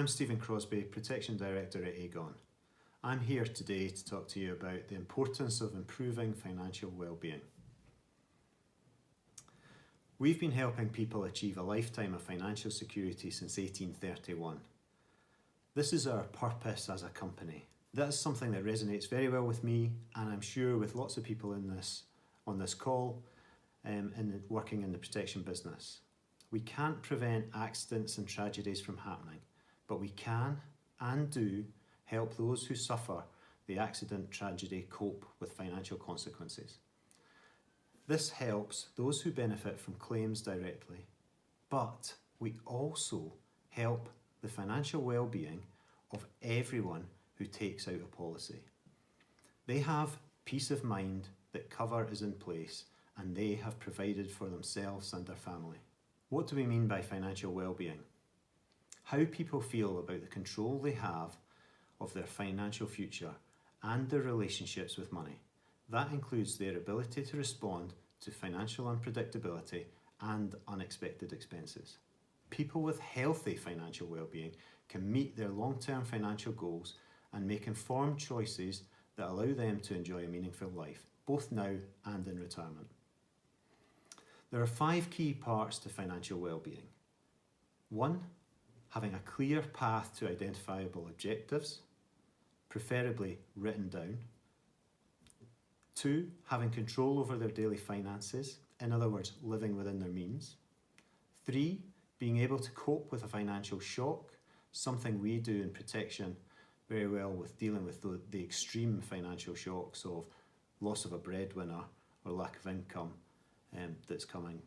I'm Stephen Crosbie, Protection Director at Aegon. I'm here today to talk to you about the importance of improving financial well-being. We've been helping people achieve a lifetime of financial security since 1831. This is our purpose as a company. That's something that resonates very well with me, and I'm sure with lots of people on this call working in the protection business. We can't prevent accidents and tragedies from happening, but we can and do help those who suffer the accident tragedy cope with financial consequences. This helps those who benefit from claims directly, but we also help the financial well-being of everyone who takes out a policy. They have peace of mind that cover is in place and they have provided for themselves and their family. What do we mean by financial well-being? How people feel about the control they have of their financial future and their relationships with money. That includes their ability to respond to financial unpredictability and unexpected expenses. People with healthy financial well-being can meet their long-term financial goals and make informed choices that allow them to enjoy a meaningful life, both now and in retirement. There are 5 key parts to financial well-being. 1. Having a clear path to identifiable objectives, preferably written down. 2. Having control over their daily finances, in other words, living within their means. 3. Being able to cope with a financial shock, something we do in protection very well with dealing with the extreme financial shocks of loss of a breadwinner or lack of income that's coming.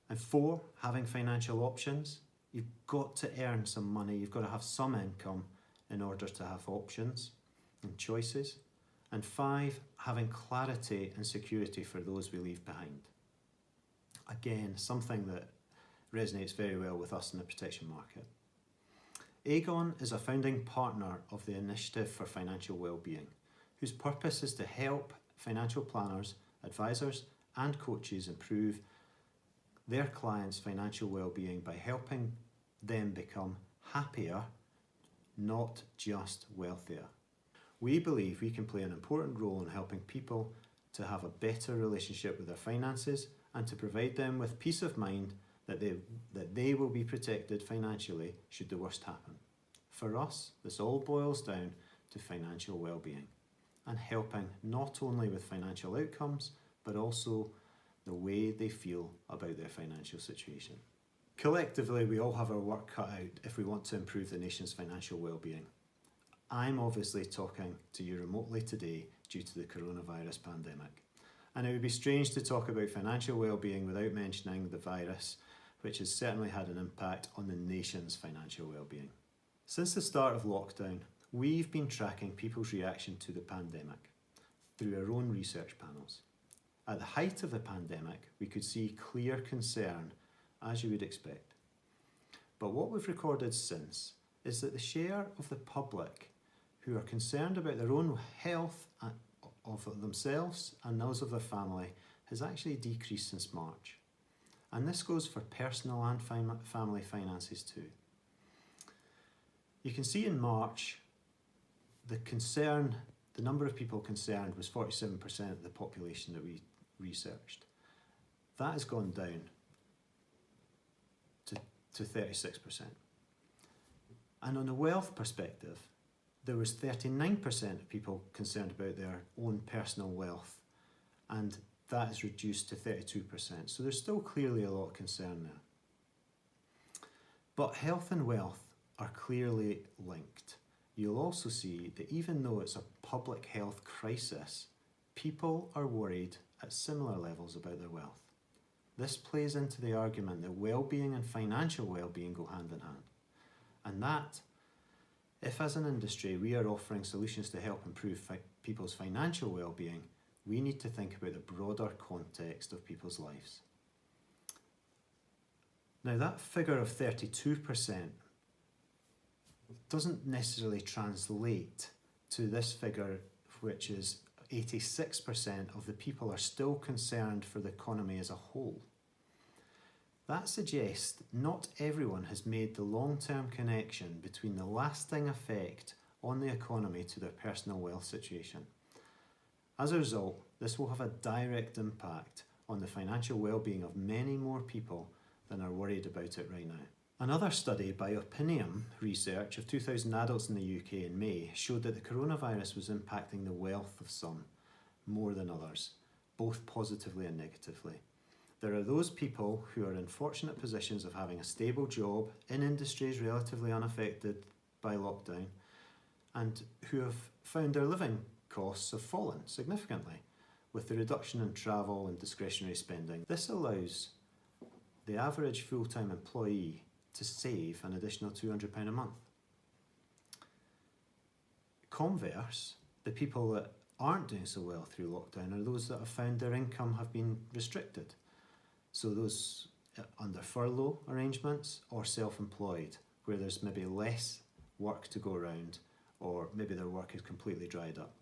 And 4, having financial options. You've got to earn some money, you've got to have some income in order to have options and choices. And 5, having clarity and security for those we leave behind. Again, something that resonates very well with us in the protection market. Aegon is a founding partner of the Initiative for Financial Wellbeing, whose purpose is to help financial planners, advisors and coaches improve their clients' financial well-being by helping them become happier, not just wealthier. We believe we can play an important role in helping people to have a better relationship with their finances and to provide them with peace of mind that they will be protected financially should the worst happen. For us, this all boils down to financial well-being and helping not only with financial outcomes, but also the way they feel about their financial situation. Collectively, we all have our work cut out if we want to improve the nation's financial well-being. I'm obviously talking to you remotely today due to the coronavirus pandemic. And it would be strange to talk about financial well-being without mentioning the virus, which has certainly had an impact on the nation's financial well-being. Since the start of lockdown, we've been tracking people's reaction to the pandemic through our own research panels. At the height of the pandemic, we could see clear concern, as you would expect. But what we've recorded since is that the share of the public who are concerned about their own health of themselves and those of their family has actually decreased since March. And this goes for personal and family finances too. You can see in March, the number of people concerned was 47% of the population that we researched. That has gone down to 36%. And on a wealth perspective, there was 39% of people concerned about their own personal wealth, and that is reduced to 32%. So there's still clearly a lot of concern there. But health and wealth are clearly linked. You'll also see that even though it's a public health crisis, people are worried at similar levels about their wealth. This plays into the argument that well-being and financial well-being go hand in hand. And that, if as an industry we are offering solutions to help improve people's financial well-being, we need to think about the broader context of people's lives. Now that figure of 32% doesn't necessarily translate to this figure, which is 86% of the people are still concerned for the economy as a whole. That suggests that not everyone has made the long-term connection between the lasting effect on the economy to their personal wealth situation. As a result, this will have a direct impact on the financial well-being of many more people than are worried about it right now. Another study by Opinium Research of 2,000 adults in the UK in May showed that the coronavirus was impacting the wealth of some more than others, both positively and negatively. There are those people who are in fortunate positions of having a stable job in industries relatively unaffected by lockdown and who have found their living costs have fallen significantly with the reduction in travel and discretionary spending. This allows the average full-time employee to save an additional £200 a month. Converse, the people that aren't doing so well through lockdown are those that have found their income have been restricted. So those under furlough arrangements or self-employed, where there's maybe less work to go around or maybe their work is completely dried up.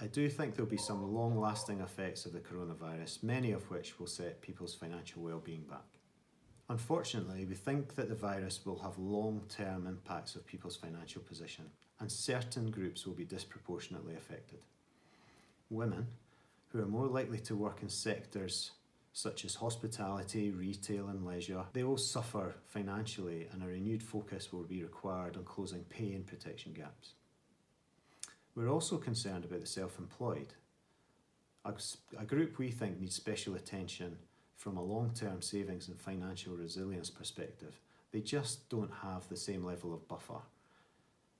I do think there'll be some long-lasting effects of the coronavirus, many of which will set people's financial well-being back. Unfortunately, we think that the virus will have long-term impacts of people's financial position, and certain groups will be disproportionately affected. Women, who are more likely to work in sectors such as hospitality, retail and leisure, they will suffer financially, and a renewed focus will be required on closing pay and protection gaps. We're also concerned about the self-employed, a group we think needs special attention from a long-term savings and financial resilience perspective. They just don't have the same level of buffer.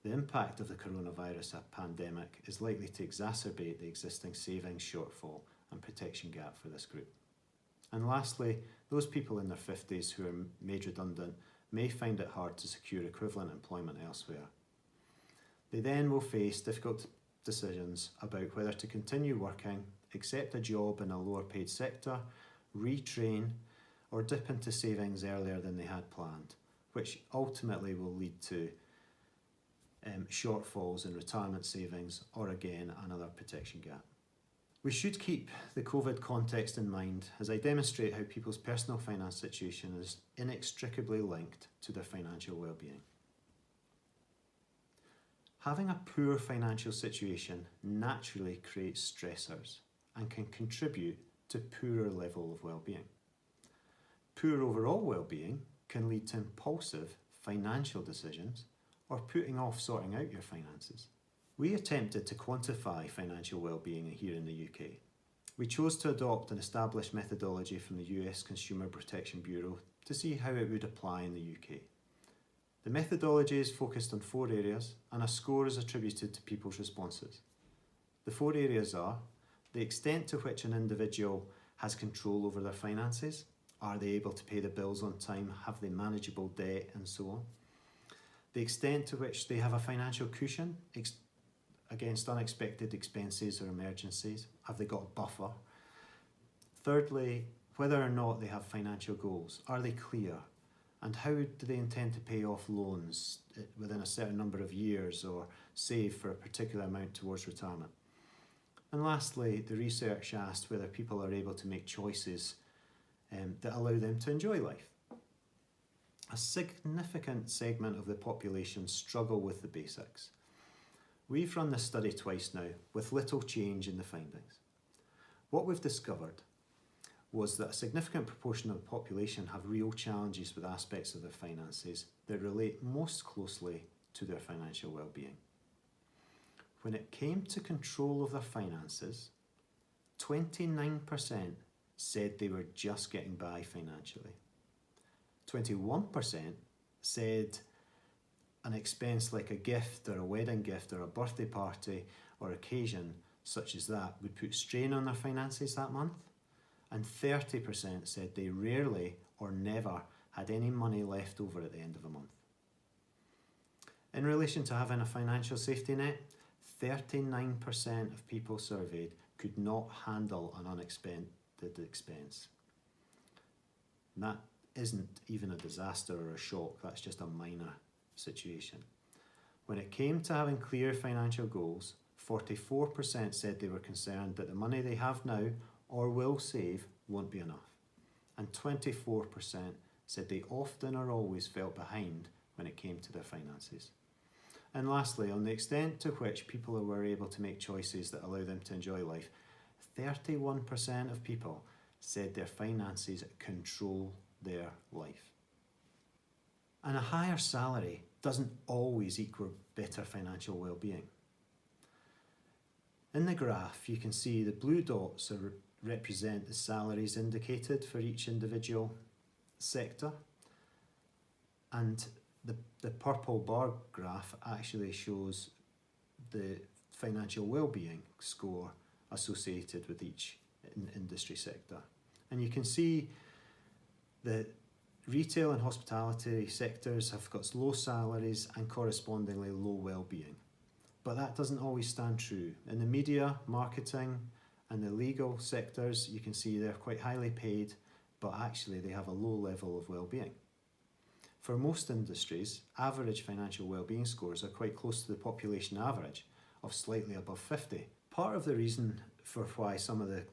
The impact of the coronavirus pandemic is likely to exacerbate the existing savings shortfall and protection gap for this group. And lastly, those people in their 50s who are made redundant may find it hard to secure equivalent employment elsewhere. They then will face difficult decisions about whether to continue working, accept a job in a lower paid sector, retrain, or dip into savings earlier than they had planned, which ultimately will lead to shortfalls in retirement savings or again another protection gap. We should keep the COVID context in mind as I demonstrate how people's personal finance situation is inextricably linked to their financial well-being. Having a poor financial situation naturally creates stressors and can contribute to poorer level of well-being. Poor overall well-being can lead to impulsive financial decisions or putting off sorting out your finances. We attempted to quantify financial well-being here in the UK. We chose to adopt an established methodology from the US Consumer Protection Bureau to see how it would apply in the UK. The methodology is focused on 4 areas and a score is attributed to people's responses. The 4 areas are the extent to which an individual has control over their finances. Are they able to pay the bills on time? Have they manageable debt and so on? The extent to which they have a financial cushion against unexpected expenses or emergencies. Have they got a buffer? Thirdly, whether or not they have financial goals. Are they clear? And how do they intend to pay off loans within a certain number of years or save for a particular amount towards retirement? And lastly, the research asked whether people are able to make choices that allow them to enjoy life. A significant segment of the population struggle with the basics. We've run this study twice now with little change in the findings. What we've discovered was that a significant proportion of the population have real challenges with aspects of their finances that relate most closely to their financial well-being. When it came to control of their finances, 29% said they were just getting by financially. 21% said an expense like a gift or a wedding gift or a birthday party or occasion such as that would put strain on their finances that month. And 30% said they rarely or never had any money left over at the end of a month. In relation to having a financial safety net, 39% of people surveyed could not handle an unexpected expense. And that isn't even a disaster or a shock, that's just a minor situation. When it came to having clear financial goals, 44% said they were concerned that the money they have now or will save won't be enough. and 24% said they often or always felt behind when it came to their finances. And lastly, on the extent to which people were able to make choices that allow them to enjoy life, 31% of people said their finances control their life. And a higher salary doesn't always equal better financial well-being. In the graph, you can see the blue dots represent the salaries indicated for each individual sector, and the purple bar graph actually shows the financial well-being score associated with each industry sector. And you can see that retail and hospitality sectors have got low salaries and correspondingly low well-being. But that doesn't always stand true. In the media, marketing and the legal sectors, you can see they're quite highly paid, but actually they have a low level of well-being. For most industries, average financial well-being scores are quite close to the population average of slightly above 50. Part of the reason for why some of the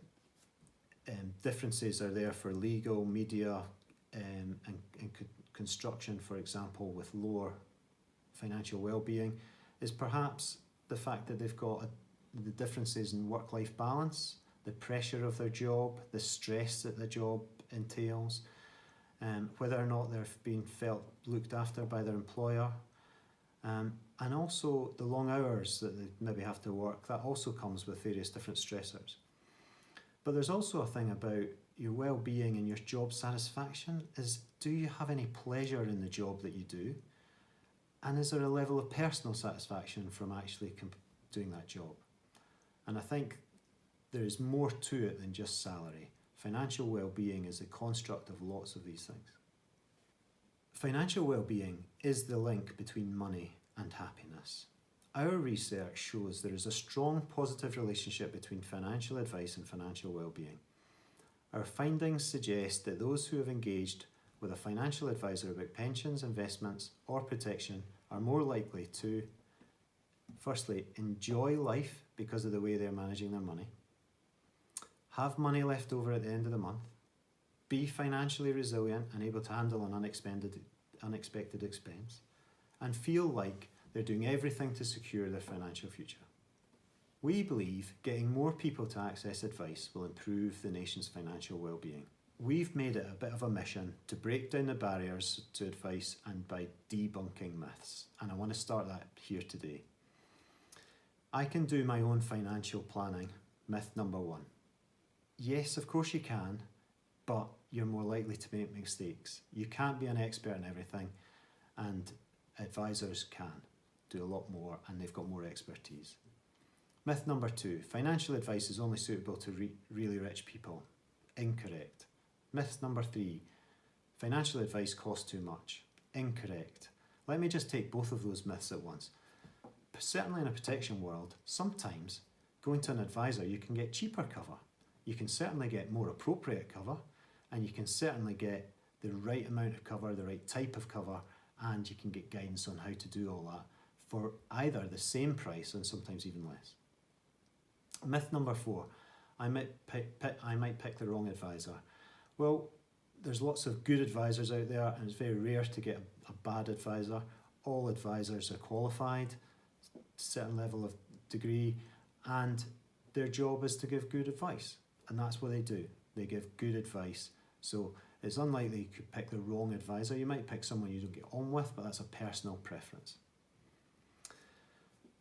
differences are there for legal, media and construction, for example, with lower financial well-being, is perhaps the fact that they've got the differences in work-life balance, the pressure of their job, the stress that the job entails, whether or not they're being looked after by their employer, and also the long hours that they maybe have to work. That also comes with various different stressors. But there's also a thing about your well-being and your job satisfaction is, do you have any pleasure in the job that you do? And is there a level of personal satisfaction from actually doing that job? And I think there is more to it than just salary. Financial well-being is a construct of lots of these things. Financial well-being is the link between money and happiness. Our research shows there is a strong positive relationship between financial advice and financial well-being. Our findings suggest that those who have engaged with a financial advisor about pensions, investments, or protection are more likely to, firstly, enjoy life because of the way they're managing their money, have money left over at the end of the month, be financially resilient and able to handle an unexpected expense, and feel like they're doing everything to secure their financial future. We believe getting more people to access advice will improve the nation's financial well-being. We've made it a bit of a mission to break down the barriers to advice and by debunking myths, and I want to start that here today. I can do my own financial planning. Myth number 1. Yes, of course you can, but you're more likely to make mistakes. You can't be an expert in everything, and advisors can do a lot more, and they've got more expertise. Myth number 2, financial advice is only suitable to really rich people. Incorrect. Myth number 3, financial advice costs too much. Incorrect. Let me just take both of those myths at once. Certainly in a protection world, sometimes going to an advisor, you can get cheaper cover. You can certainly get more appropriate cover, and you can certainly get the right amount of cover, the right type of cover, and you can get guidance on how to do all that for either the same price and sometimes even less. Myth number 4, I might pick the wrong advisor. Well, there's lots of good advisors out there, and it's very rare to get a bad advisor. All advisors are qualified, certain level of degree, and their job is to give good advice, and that's what they do. They give good advice. So it's unlikely you could pick the wrong advisor. You might pick someone you don't get on with, but that's a personal preference.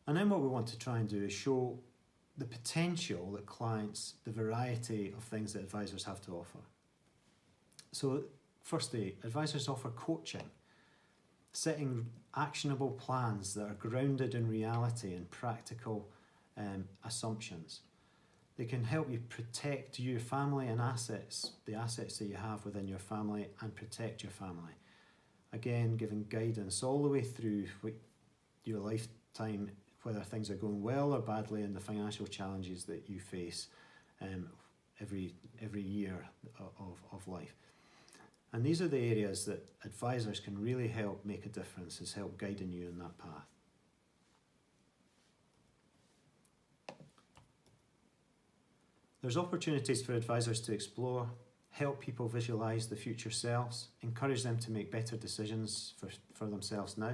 And then what we want to try and do is show the potential that clients, the variety of things that advisors have to offer. So firstly, advisors offer coaching, setting actionable plans that are grounded in reality and practical assumptions. They can help you protect your family and assets, the assets that you have within your family, and protect your family. Again, giving guidance all the way through your lifetime, whether things are going well or badly, and the financial challenges that you face every year of life. And these are the areas that advisors can really help make a difference, is help guiding you in that path. There's opportunities for advisors to explore help people visualise the future selves, encourage them to make better decisions for themselves now,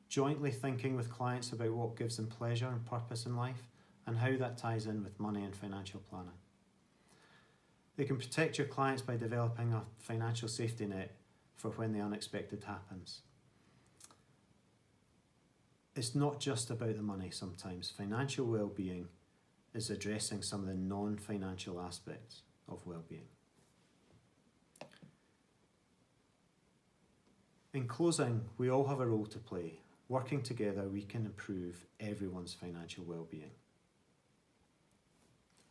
jointly thinking with clients about what gives them pleasure and purpose in life, and how that ties in with money and financial planning. They can protect your clients by developing a financial safety net for when the unexpected happens. It's not just about the money sometimes. Financial well-being is addressing some of the non-financial aspects of well-being. In closing, we all have a role to play. Working together, we can improve everyone's financial well-being.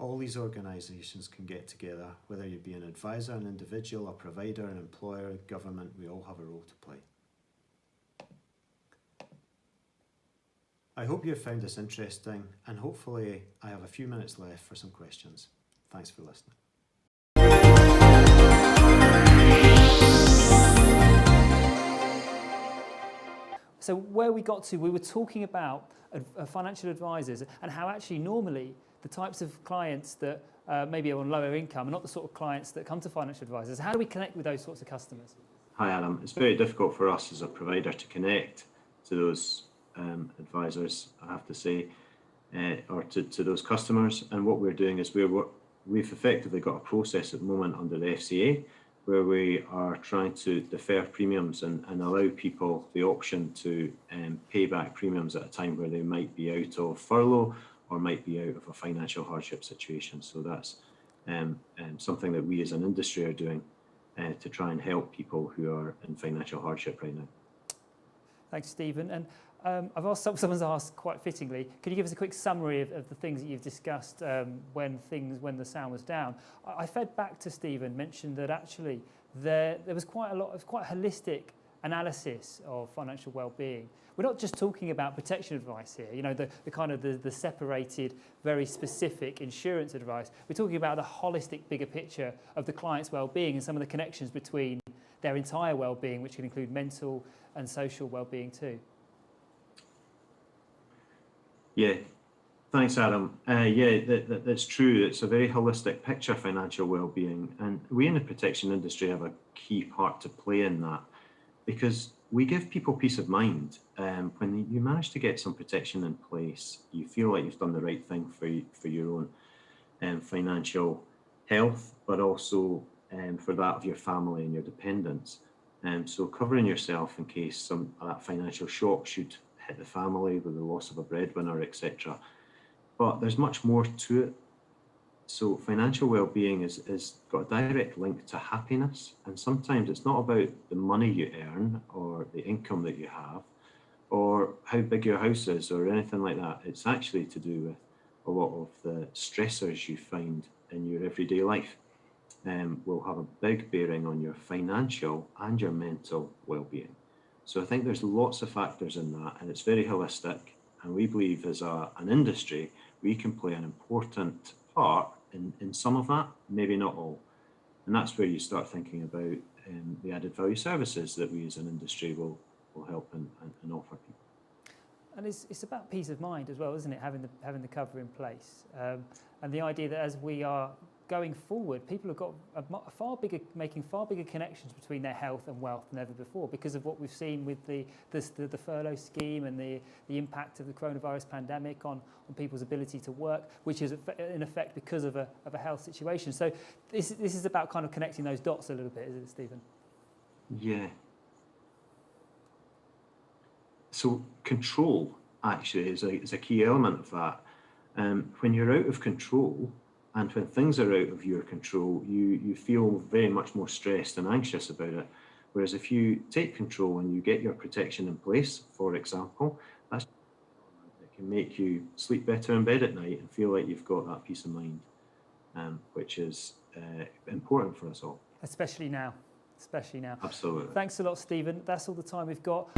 All these organisations can get together, whether you be an advisor, an individual, a provider, an employer, government, we all have a role to play. I hope you have found this interesting, and hopefully I have a few minutes left for some questions. Thanks for listening. So where we got to, we were talking about financial advisors and how actually normally the types of clients that maybe are on lower income are not the sort of clients that come to financial advisors. How do we connect with those sorts of customers? Hi Adam, it's very difficult for us as a provider to connect to those advisors, I have to say, or to those customers. And what we're doing is we've effectively got a process at the moment under the FCA where we are trying to defer premiums and allow people the option to pay back premiums at a time where they might be out of furlough or might be out of a financial hardship situation. So that's something that we as an industry are doing to try and help people who are in financial hardship right now. Thanks, Stephen. And I've asked, someone's asked quite fittingly, could you give us a quick summary of the things that you've discussed when the sound was down? I fed back to Stephen, mentioned that actually there was quite a holistic analysis of financial well-being. We're not just talking about protection advice here, you know, the kind of the separated, very specific insurance advice. We're talking about the holistic, bigger picture of the client's well-being and some of the connections between their entire well-being, which can include mental and social well-being too. Yeah, thanks, Adam. That's true. It's a very holistic picture, financial well-being, and we in the protection industry have a key part to play in that, because we give people peace of mind. When you manage to get some protection in place, you feel like you've done the right thing for your own financial health, but also for that of your family and your dependents. So covering yourself in case that financial shock should hit the family with the loss of a breadwinner, etc. But there's much more to it. So financial well-being is got a direct link to happiness, and sometimes it's not about the money you earn or the income that you have or how big your house is or anything like that. It's actually to do with a lot of the stressors you find in your everyday life will have a big bearing on your financial and your mental well-being. So I think there's lots of factors in that, and it's very holistic, and we believe as an industry we can play an important part in some of that, maybe not all. And that's where you start thinking about the added value services that we as an industry will help and offer people. And it's about peace of mind as well, isn't it, having the cover in place, and the idea that as we are going forward, people have got making far bigger connections between their health and wealth than ever before, because of what we've seen with the furlough scheme and the impact of the coronavirus pandemic on people's ability to work, which is in effect because of a health situation. So this is about kind of connecting those dots a little bit, isn't it, Stephen? Yeah. So control actually is a key element of that. When you're out of control, and when things are out of your control, you feel very much more stressed and anxious about it. Whereas if you take control and you get your protection in place, for example, it can make you sleep better in bed at night and feel like you've got that peace of mind, which is important for us all. Especially now. Absolutely. Thanks a lot, Stephen. That's all the time we've got.